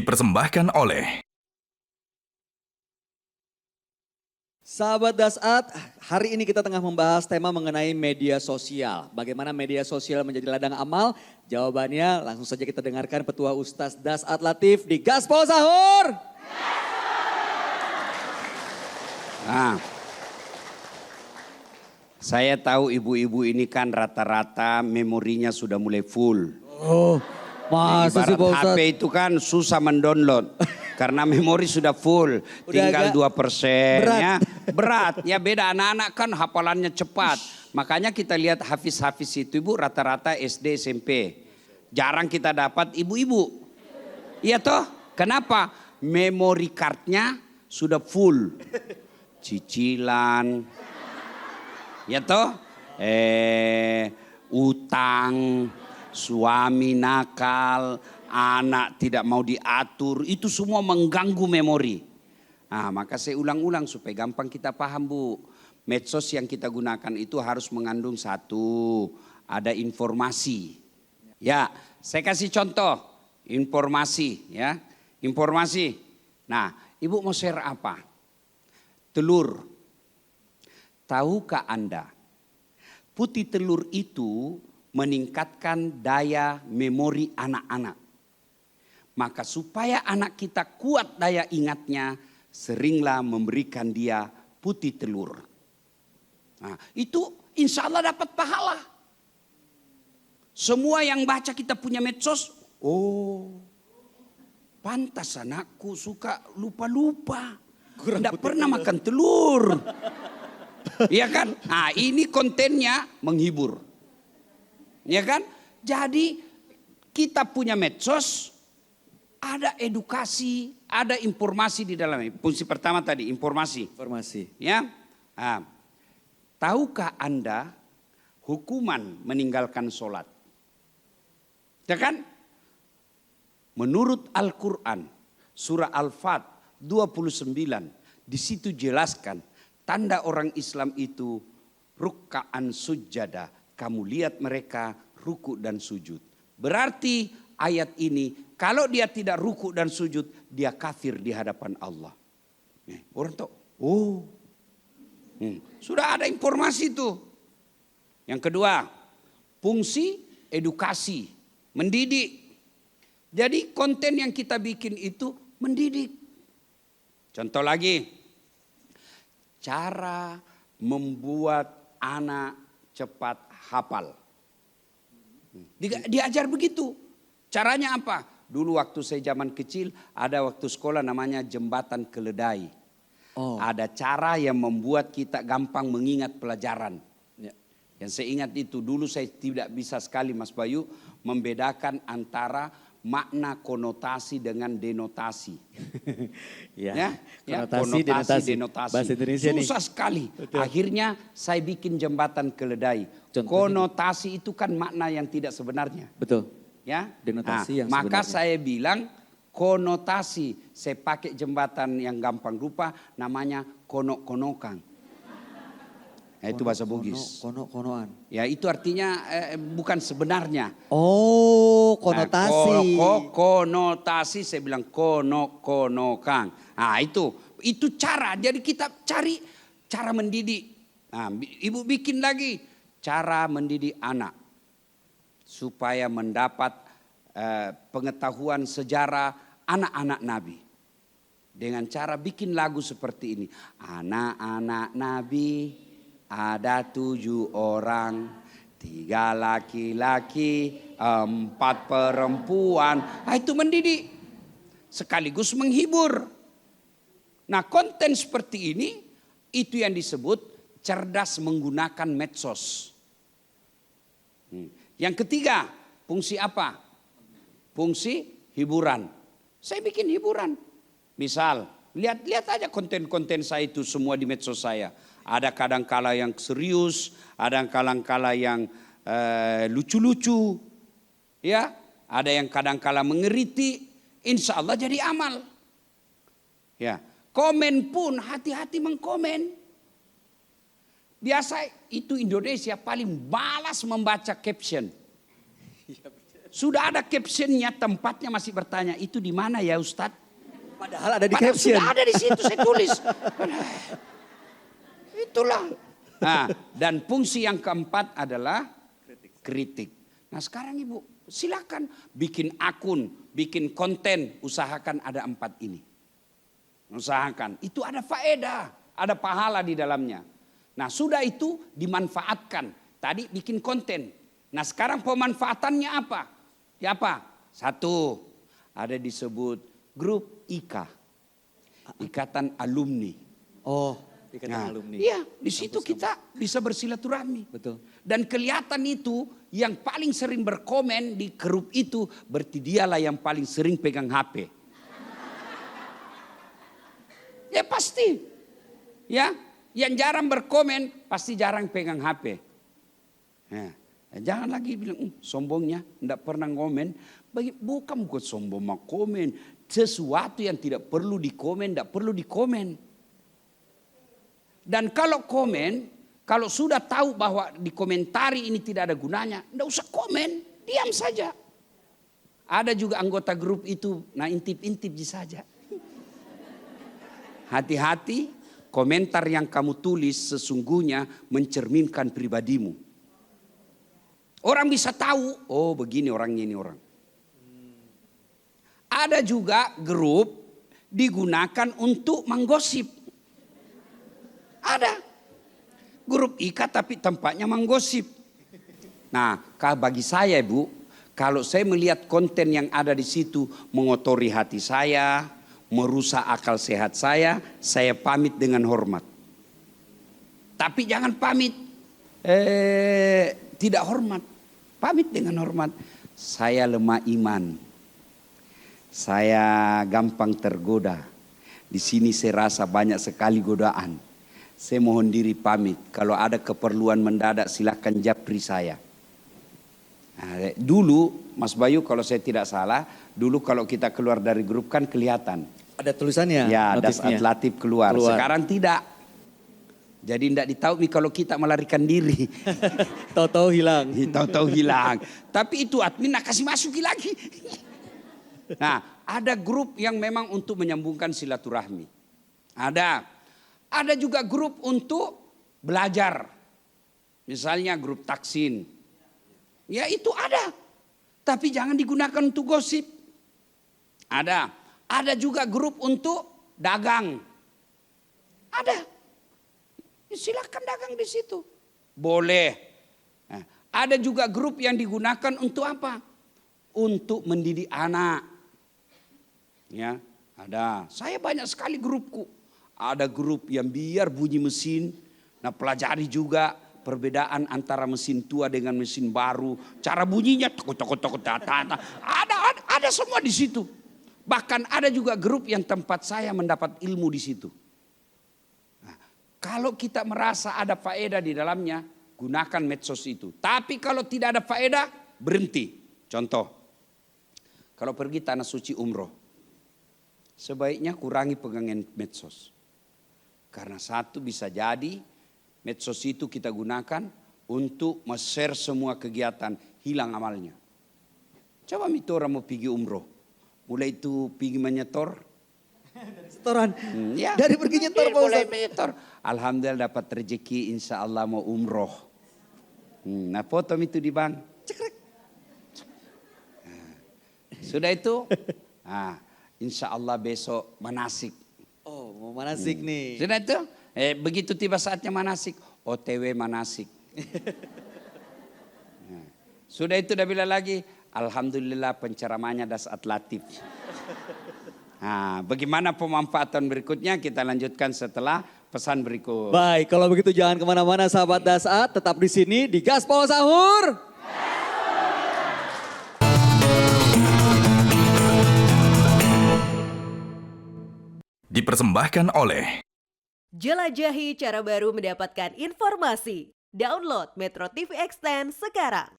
dipersembahkan oleh Sahabat Dasat, hari ini kita tengah membahas tema mengenai media sosial. Bagaimana media sosial menjadi ladang amal? Jawabannya langsung saja kita dengarkan Petua Ustaz Dasat Latif di Gaspol Sahur. Nah, saya tahu ibu-ibu ini kan rata-rata memorinya sudah mulai full. Oh, masa sih Pak Ustaz? HP itu kan susah mendownload. Karena memori sudah full, tinggal 2%. berat. Berat, ya beda anak-anak kan hafalannya cepat. Makanya kita lihat hafiz-hafiz itu ibu rata-rata SD, SMP. Jarang kita dapat ibu-ibu. Iya toh, kenapa? Memory cardnya sudah full. Cicilan, ya toh, utang, suami nakal, anak tidak mau diatur, itu semua mengganggu memori. Nah, maka saya ulang-ulang supaya gampang kita paham Bu. Medsos yang kita gunakan itu harus mengandung satu, ada informasi. Ya, saya kasih contoh, informasi ya, informasi. Nah, Ibu mau share apa? Telur. Tahukah Anda, putih telur itu meningkatkan daya memori anak-anak. Maka supaya anak kita kuat daya ingatnya, seringlah memberikan dia putih telur. Nah, itu insya Allah dapat pahala. Semua yang baca kita punya medsos, oh pantas anakku suka lupa-lupa. Tidak pernah makan telur. Iya kan? Nah, ini kontennya menghibur. Ya kan? Jadi kita punya medsos, ada edukasi, ada informasi di dalamnya. Fungsi pertama tadi informasi. Ya. Nah, tahukah Anda hukuman meninggalkan sholat? Ya kan? Menurut Al-Quran, surah Al-Fat 29, di situ jelaskan tanda orang Islam itu rukkaan sujada. Kamu lihat mereka ruku dan sujud. Berarti ayat ini kalau dia tidak ruku dan sujud, dia kafir di hadapan Allah. Orang tahu, sudah ada informasi itu. Yang kedua, fungsi edukasi, mendidik. Jadi konten yang kita bikin itu mendidik. Contoh lagi, cara membuat anak cepat hafal. Diajar begitu. Caranya apa? Dulu waktu saya zaman kecil ada waktu sekolah namanya jembatan keledai. Ada cara yang membuat kita gampang mengingat pelajaran. Ya. Yang saya ingat itu dulu saya tidak bisa sekali Mas Bayu membedakan antara makna konotasi dengan denotasi. Ya, konotasi, denotasi. Bahasa Indonesia susah nih. sekali. Betul. Akhirnya saya bikin jembatan keledai. Contohnya? Konotasi itu kan makna yang tidak sebenarnya. Betul. Ya, Denotasi yang maka sebenarnya. saya bilang konotasi. Saya pakai jembatan yang gampang rupa namanya konok-konokan. Nah, itu bahasa Bugis. Konoan. Ya itu artinya bukan sebenarnya. Oh, konotasi. Konotasi saya bilang konokan. Nah itu cara. Jadi kita cari cara mendidik. Nah, Ibu bikin lagi cara mendidik anak supaya mendapat pengetahuan sejarah anak-anak Nabi. Dengan cara bikin lagu seperti ini. Anak-anak Nabi ada 7 orang, 3 laki-laki, 4 perempuan. Nah, itu mendidik. Sekaligus menghibur. Nah konten seperti ini, itu yang disebut cerdas menggunakan medsos. Yang ketiga, fungsi apa? Fungsi hiburan. Saya bikin hiburan. Misal, lihat aja konten-konten saya itu semua di medsos saya. Ada kadang-kala yang serius, ada kadang-kala yang lucu-lucu, ya, ada yang kadang-kala mengeriti. Insya Allah jadi amal. Ya, komen pun hati-hati mengkomen. Biasa itu Indonesia paling malas membaca caption. Sudah ada captionnya, tempatnya masih bertanya, itu di mana ya Ustadz? Padahal ada di Padahal caption. sudah ada di situ, saya tulis. Itulah. Nah, dan fungsi yang keempat adalah kritik. Nah sekarang Ibu, silakan bikin akun, bikin konten, usahakan ada 4 ini. Usahakan, itu ada faedah, ada pahala di dalamnya. Nah sudah itu dimanfaatkan, tadi bikin konten. Nah sekarang pemanfaatannya apa? Ya apa? 1, ada disebut grup IKA, Ikatan Alumni. Oh, ikatan Nah, alumni. iya, di situ kita bisa bersilaturahmi. Betul. Dan kelihatan itu yang paling sering berkomen di grup itu berarti dialah yang paling sering pegang HP. Ya pasti. Ya, yang jarang berkomen pasti jarang pegang HP. Nah, jangan lagi bilang sombongnya enggak pernah komen. Bukan sombong mau komen. Sesuatu yang tidak perlu dikomen, enggak perlu dikomen. Dan kalau komen, kalau sudah tahu bahwa dikomentari ini tidak ada gunanya, enggak usah komen, diam saja. Ada juga anggota grup itu, nah intip-intip saja. Hati-hati, komentar yang kamu tulis sesungguhnya mencerminkan pribadimu. Orang bisa tahu, oh begini orangnya ini orang. Ada juga grup digunakan untuk menggosip. Ada grup IKA tapi tempatnya menggosip. Nah, bagi saya Bu, kalau saya melihat konten yang ada di situ mengotori hati saya, merusak akal sehat saya pamit dengan hormat. Tapi jangan pamit tidak hormat. Pamit dengan hormat. Saya lemah iman. Saya gampang tergoda. Di sini saya rasa banyak sekali godaan. Saya mohon diri pamit. Kalau ada keperluan mendadak silahkan japri saya. Nah, dulu Mas Bayu kalau saya tidak salah, dulu kalau kita keluar dari grup kan kelihatan. Ada tulisannya? Ya, Das notifnya. Atlatif keluar. Sekarang tidak. Jadi tidak ditahu kalau kita melarikan diri. Tahu-tahu hilang. Tahu-tahu hilang. Tapi itu admin nak kasih masuki lagi. Nah, ada grup yang memang untuk menyambungkan silaturahmi. Ada juga grup untuk belajar. Misalnya grup taksin. Ya itu ada. Tapi jangan digunakan untuk gosip. Ada juga grup untuk dagang. Ada. Silakan dagang di situ. Boleh. Nah, ada juga grup yang digunakan untuk apa? Untuk mendidik anak. Ya, ada. Saya banyak sekali grupku. Ada grup yang biar bunyi mesin. Nah, pelajari juga perbedaan antara mesin tua dengan mesin baru. Cara bunyinya tok. Ada semua di situ. Bahkan ada juga grup yang tempat saya mendapat ilmu di situ. Nah, kalau kita merasa ada faedah di dalamnya, gunakan medsos itu. Tapi kalau tidak ada faedah, berhenti. Contoh, kalau pergi tanah suci umroh, sebaiknya kurangi pegangan medsos. Karena satu bisa jadi medsos itu kita gunakan untuk share semua kegiatan, hilang amalnya. Coba itu orang mau pergi umroh. Mulai itu pergi menyetor. Setoran. Ya. Dari pergi nyetor Pak Mulai Ustadz. menyetor. Alhamdulillah dapat rezeki, insya Allah mau umroh. Nah foto itu di bank. Cekrek. Nah, sudah itu. Nah, insya Allah besok manasik. Oh mau manasik nih. Sudah itu. Begitu tiba saatnya manasik. OTW manasik. Nah, sudah itu udah bilang lagi. Alhamdulillah penceramahnya Das Atlatif. Nah, bagaimana pemanfaatan berikutnya kita lanjutkan setelah pesan berikut. Baik, kalau begitu jangan kemana-mana sahabat Dasat, tetap di sini di Gaspol Sahur. Dipersembahkan oleh Jelajahi cara baru mendapatkan informasi. Download Metro TV Extend sekarang.